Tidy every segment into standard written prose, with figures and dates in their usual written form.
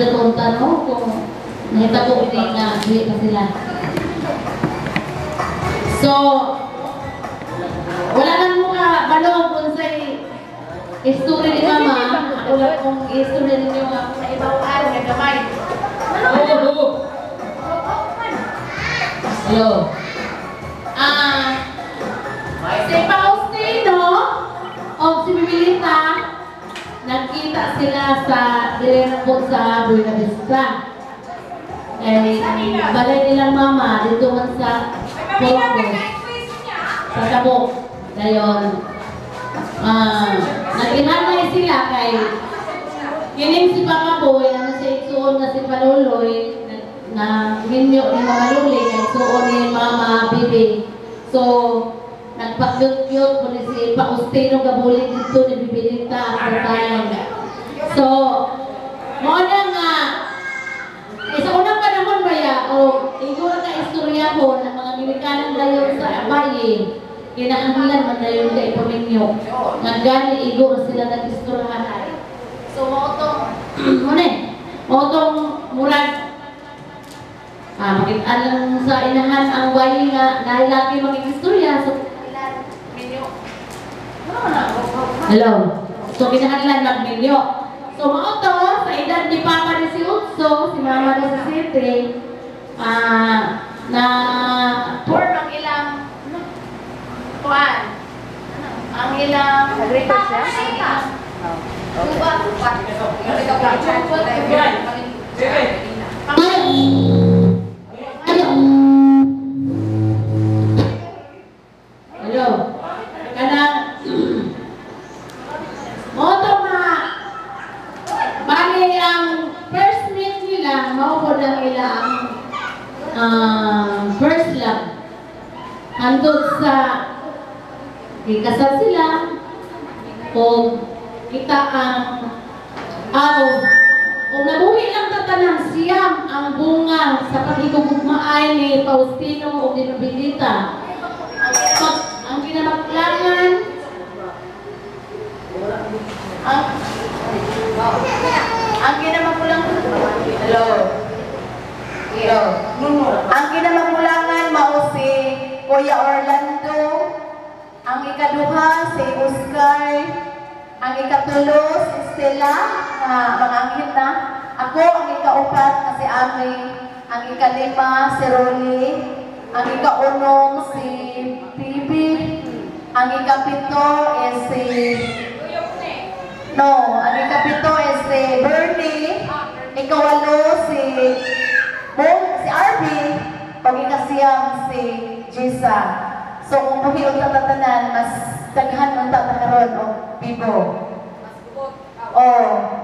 sila kung tanong kung nahitabo hindi nga duwi pa sila. So, wala nang mga balong kung sa history ni Mama. Ako lang kung history ninyo nga kung naibawaan na gamay. Hello. Si Faustino o si Bibilita, nagkita sila sa Direnapot sa Buena Vista. Balay nilang Mama dito man sa Porto, sa Tabok. Ngayon, nag-ihanay sila kay kining si Papa Boy, na sa itsuon na si Paluloy, na minyo ni Mama Luli, na itsuon ni Mama Bibi. So, nagpa-cute-cute po ni si Faustino Gabuling dito ni Bibilita at time. So, muna nga, sa unang panahon ba ya, o igura ka istorya ko ng mga Amerikanang dayon sa bayi, kinahanglan man dayon ka ipaminyo. Nagani igura sila nag-istoryahan ay. So, mautong murag, makita sa inahan ang bayi nga nahilaki mag-istorya. So, hello. So, kinahanglan mag-minyo. So, mauto, sa edad ni Papa ni si Utso, si Mama ni si Sitri, na form ang ilang kuan. Ang ilang nag-record siya? Hello. Kanang moto nga bali ang first meet nila maupod ang ilang first love handog sa ikasal sila o kita ang kung nabuhi lang tatanang siyam ang bunga sa pagigugugmaay ni Faustino o ni Bibilita. Ang kinamaglangan ang kinamagulang ang kinamagulangan mao si Kuya Orlando, ang ikaduha si Oscar, ang ikatulo si Stella, mga anghel na. Ako ang ikaupat na si Ami, ang ikalima si Rolly, ang ikaunong si Bibi, ang ikapito is si ang ikapito is si Bernie, ikawalo si Arby, pag ikasiyam si Jisa. So kung buhiyon sa tatanan, mas daghan ng tatakaroon o bibo.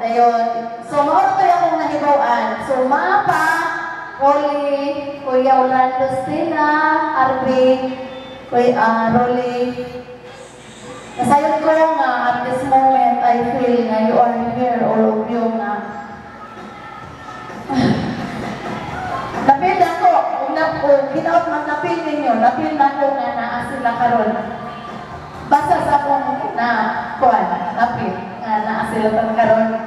Ayun. So mauro tayo akong nahibawaan. So Mapa, Rolly, Kuya Orlando Stina, Arby, Kuya Rolly. Nasayon ko nga at this moment, I feel na you are here, all of you nga. Napil ako, ginaot man napil ninyo, napil na ko nga naa sila karon. Basta sa akong napil, nga naa sila karon.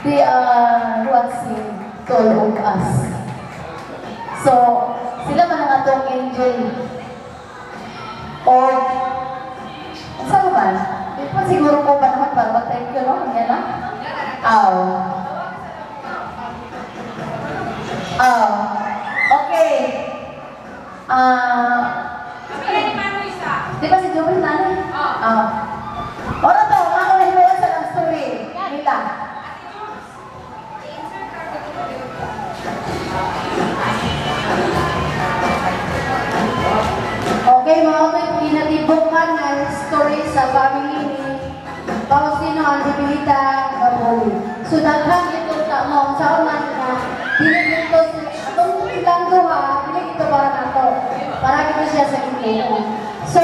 They are watching all of us. So, sila man ang atong angel. Saan ba? Ito siguro po ba naman para mag-thank you, no? Yan na? Okay. Di ba si Jobel nanay? Ano to? Ako na hinuwan sa love story. Nila. Okay, mga may pinatibukkan ng story sa family ni Faustino ang Bibilita Gabuling. So, daghan ito mo sa unan na dinig ito itong ilang duha, dinig ito para nato. Para ito siya sa inyo. So,